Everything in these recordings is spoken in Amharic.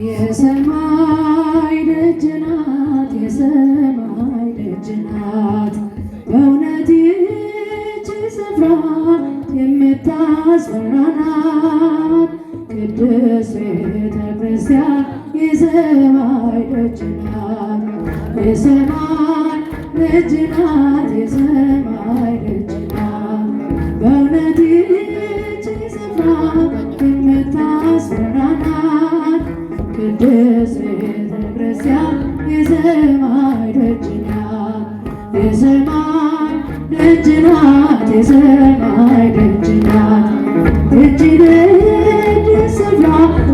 የሰማይ ደጅ ናት፣ የሰማይ ደጅ ናት፣ በእውነት ይህች ስፍራ የምታስፈራ ናት። ቅድስት ቤተ ክርስቲያን የሰማይ ደጅ ናት፣ የሰማይ ደጅ ናት፣ የሰማይ ደጅ ናት፣ በእውነት ይህች ስፍራ የምታስፈራ ናት። ቅድስት ቤተ ክርስቲያን የሰማይ ደጅ ናት፣ የሰማይ ደጅ ናት፣ የሰማይ ደጅ ናት። እጅ ደጅ ስፍራ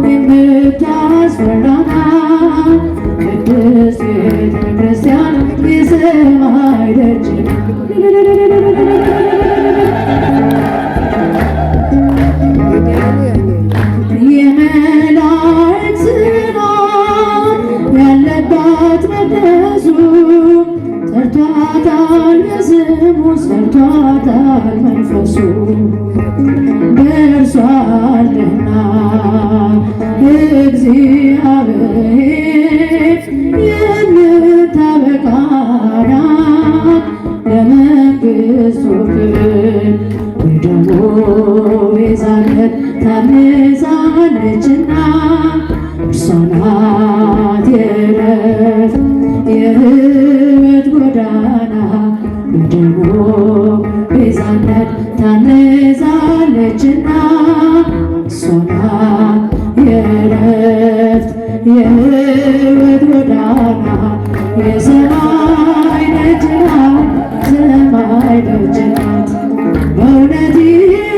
የምታስፈራ ናት። ቅድስት ቤተ ክርስቲያን የሰማይ ደጅ ናት። የመላእክት ዝናብ ያለባት መቅደሱ ጠርቷታል፣ በስሙ ሰርቷታል መንፈሱ። በእርሷ አለና እግዚአብሔር የምታበቃ ናት ለመንግሥቱ ክብር። በደሙ ቤዛነት ታንጻለችና እርሷ ናት የዕረፍት የሕይወት ጎዳና። በደሙ ቤዛነት ታንጻለችና እርሷ ናት የዕረፍት የሕይወት ጎዳና። የሰማይ ደጅ ናት፣ ሰማይ ደጅ ናት፣ በእውነት ይህች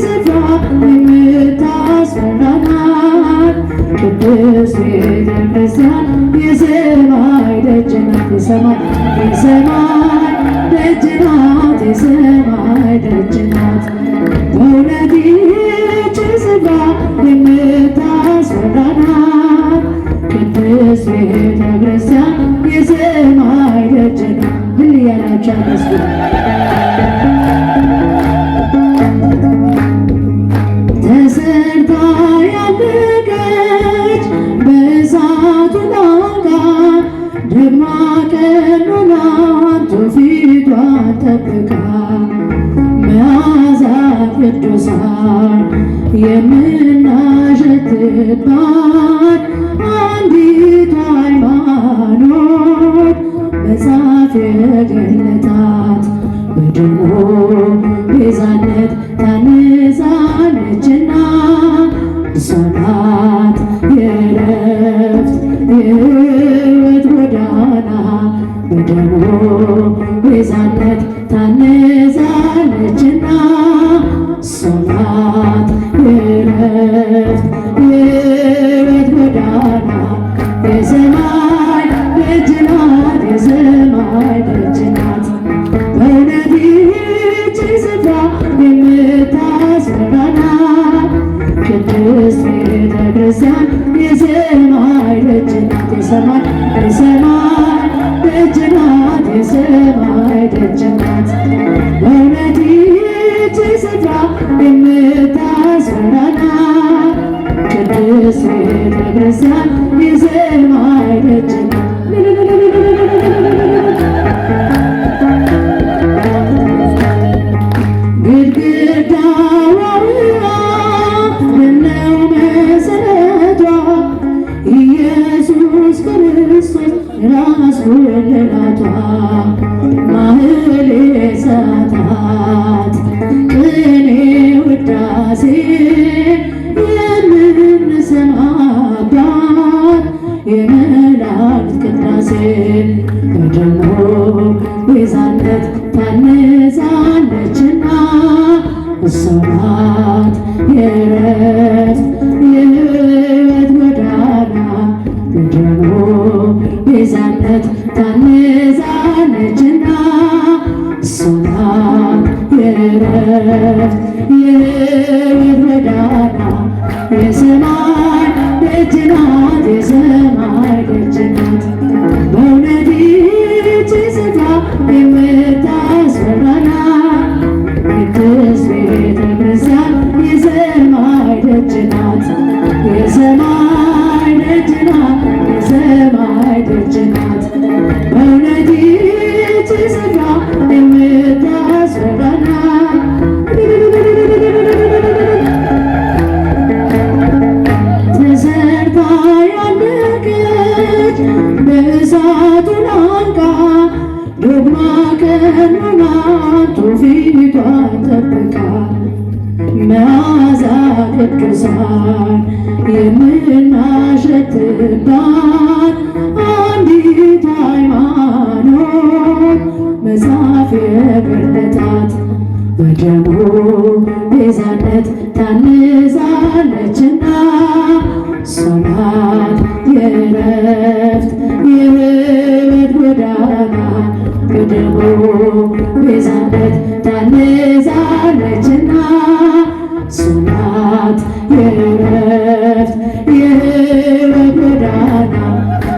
ስፍራ የምታስፈራ ናት። ቅድስት ቤተ ክርስቲያን የሰማይ ደጅ ናት፣ የሰማይ ደጅ ናት፣ የሰማይ ደጅ ናት፣ በእውነት ይህች ስፍራ የምታስፈራ ናት። ቅድስት ቤተ ክርስቲያን የሰማይ ደጅ ናት። ድል እያላችሁ አመስግኑ። ተሰርታ ያለቀች በእሳቱ ላጋ ደግማ ቀኖናን ትውፊቷን ጠብቃ መዓዛ ቅዱሳን የምናሸትባት አንዲቷ ሃይማኖት መጽሐፍ የገለጣት በደሙ ቤዛነት ታንጻለችና እርሷ ናት የዕረፍት የሕይወት ጎዳና። በደሙ ቤዛነት ታንጻለችና እርሷ ናት የዕረፍት የሕይወት ጎዳና። የሰማይ ደጅ ናት፣ የሰማይ ደጅ ናት፣ በእውነት ይህች ስፍራ የምታስፈራ ናት። ቅድስት ቤተ ክርስቲያን የሰማይ ደጅ ናት፣ የሰማይ ደጅ ናት፣ የሰማይ ደጅ ናት፣ በእውነት ይህች ስፍራ የምታስፈራ ናት። ቅድስት ቤተ ክርስቲያን የሰማይ ደጅ ናት። ግድግዳዋ ምነው መሠረቷ ኢየሱስ ክርስቶስ ራሱ ወለላቷ። ማህሌተ ሰዓታት ቅኔ ውዳሴ የምንሰማባት የመላእክት ቅዳሴ በደሙ ቤዛነት ታንጻለችና እርሷ ናት የዕረፍት የሕይወት ጎዳና። በደሙ ቤዛነት ታንጻለችና እርሷ ናት የዕረፍት የሕይወት ጎዳና። የሰማይ ደጅ ናት፣ የሰማይ ደጅ ናት፣ በእውነት ይህች ስፍራ የምታስፈራ ናት። ቅድስት ቤተ ክርስቲያን የሰማይ ደጅ ናት፣ የሰማይ ቅዱሳን የምናሸትባት አንዲት ሃይማኖት መጽሐፍ የገለጣት በደሙ ቤዛነት ታንጻለችና ሰማት የዕረፍት የሕይወት ጎዳና በደሙ ቤዛነት ታንጻለችና ሰማት የዕረፍት የሕይወት ጎዳና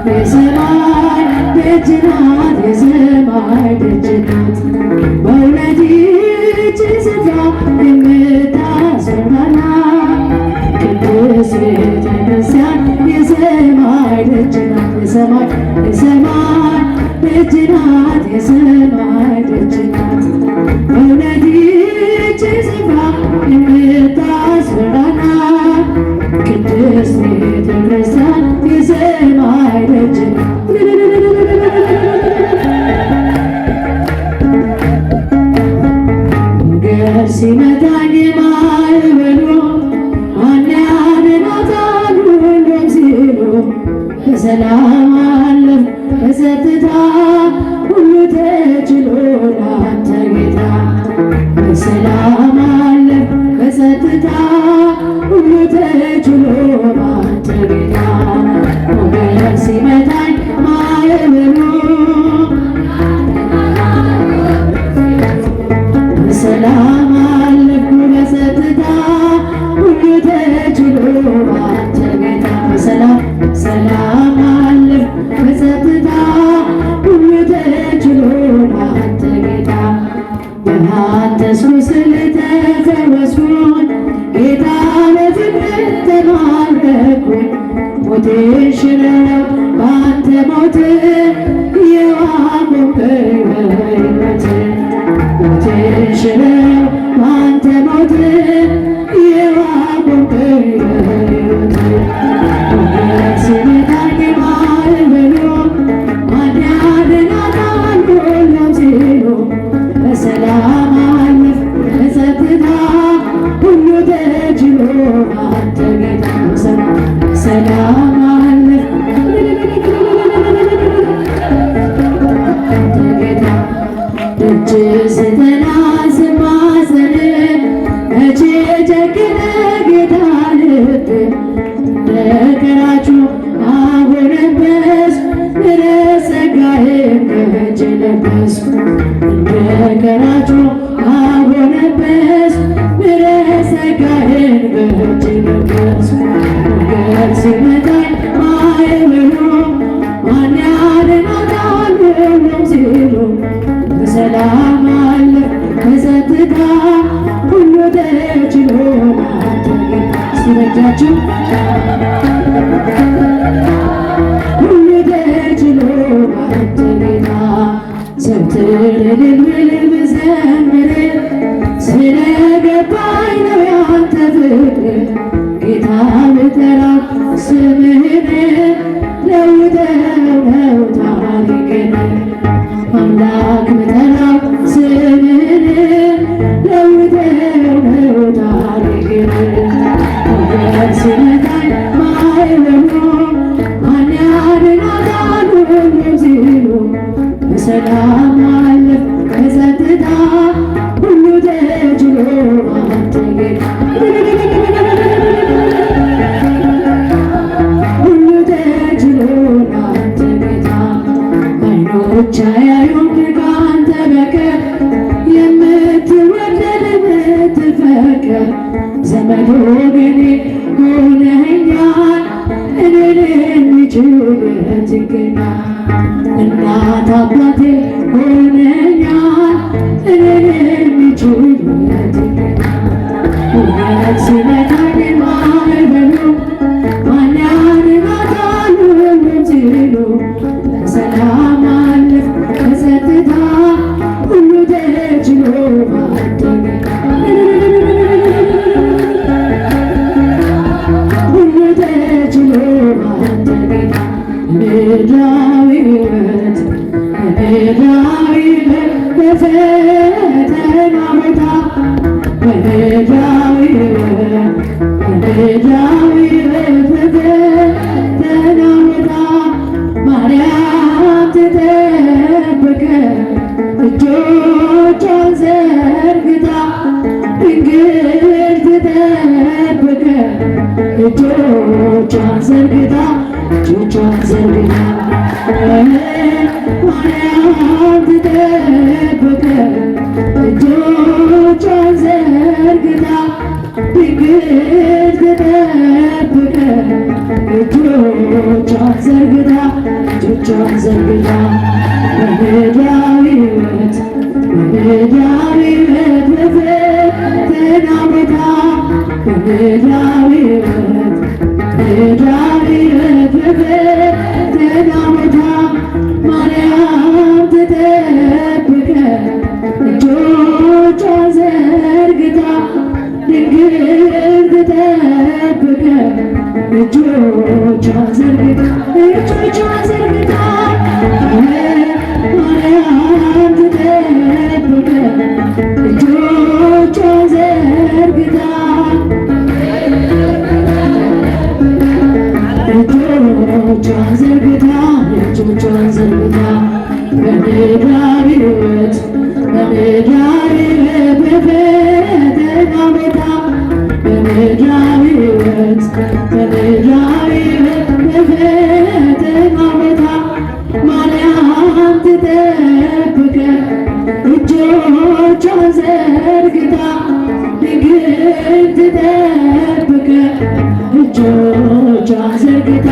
የሰማይ ደጅ ናት የሰማይ ደጅ ናት በእውነት ይህች ስፍራ የምታስፈራና ቅድስት ቤተ ክርስቲያን የሰማይ ደጅ ናት የሰማይ ደጅ ናት የሰማይ ደጅ ናት በእውነት ይህች ስፍራ የምታስፈራና ቅድስት ቤተ ክርስቲያን የሰማይ ደጅ ናት። ሞገድ ሲመታኝ ማዕበሉ ማን ያድናታል ሁሉም ሲሉ በሰላም አለፍኩ በጸጥታ ሁሉ ተችሎ ላንተ ጌታ በሰላም አለፍኩ በጸጥታ ሁሉ ተችሎ ላንተ ጌታ ሞገድ ሲመታኝ ማዕበሉ በሰላም አለፍኩ በጸጥታ ሁሉ ተችሎ ላንተ ጌታ በሰላም አለፍኩ በጸጥታ ሁሉ ተችሎ ላንተ ጌታ በአንተስ ቁስል ተፈወስኩኝ ጌታ በፍቅርህ ተማረክኩኝ ሞቴን ሽረው በአንተ ሞት የዋቆምከኝ በሕይወት ሞቴን ሽረው በአንተ ሞት የዋቆምከኝ በሕይወት ሞገድ ሲመታኝ ማዕበሉ ማን ያድናታል ሁሉም ሲሉ በሰላም አለፍኩ በጸጥታ ሁሉ ተችሎ አንተ ጌታ ሰላም አለፍኩ አንተ ጌታ ደጅ ስተና ስማጸን መቼ ጨከነ ጌታ ልብ ደከራችሁ አጎነበስኩ ምሕረት ጸጋዬን ከእጅ ለበስኩ ደከራችሁ አጎነበስኩ ምሕረት ጸጋዬን ከእጅ ለበስኩ ሞገድ ሲመታኝ ማዕበሉ ማን ያድናታል ሁሉም ሲሉ በሰላም አለፍኩ በጸጥታ ሁሉ ተችሎ ላንተ ጌታ ሲበጃችሁ ሁሉ ተችሎ ላንተ ጌታ ዘወትር እልል ብል ብዘምር ስለገባኝ ነው ያንተ ፍቅር ጌታ ብጠራው ስምህን ለውጠው ነው ታሪክን አምላክ ብጠራው ስምህን ለውጠው ነው ታሪክን ሞገድ ሲመታኝ ማዕበሉ ማን ያድናታል ሁሉም ሲሉ በሰላም አለፍኩ በጸጥታ ሁሉ ተችሎ አንተ ጌታ ሁሉ ተችሎ አንተ ጌታ ዓይኖች አያዩም ከአንተ በቀር የምትወደድ የምትፈቀር ዘመድ ወገኔ ሆነኸኛል እኔን የሚችል የት ይገኛል እናት አባቴ ሆነኸኛል እኔን የሚችል የት ይገኛል ሞገድ ሲመታኝ ማዕበሉ ማን ያድናታል ሁሉም ሲሉ በሰላም አለፍኩ በጸጥታ ሁሉ ተችሎ አንተ ጌታ ሁሉ ተችሎ አንተ ጌታ ምድራዊ ሕይወት ምድራዊ በፈተና ቦታ በምድራዊ ሕይወት በፈተና ቦታ ማርያም ትጠብቀ እጆቿን ዘርግታ ድንግል ትጠብቀ እጆቿን ዘርግታ ማርያም ትጠብቀ እጆቿን ዘርግታ ድንግል ትጠብቀ እጆቿን ዘርግታ በምድራዊ ሕይወት በፈተና ቦታ በምድራዊ ሕይወት በፈተና ቦታ ማርያም ትጠብቀ እጆቿን ዘርግታ ድንግል ትጠብቀ እጆቿን ዘርግታ ማርያም ትጠብቀ እጆቿን ዘርግታ እጆቿን ዘርግታ በምድራዊ ሕይወት በፈተና ቦታ በምድራዊ ሕይወት በፈተና ቦታ ማርያም ትጠብቀ እጆቿን ዘርግታ ድንግል ትጠብቀ እጆቿን ዘርግታ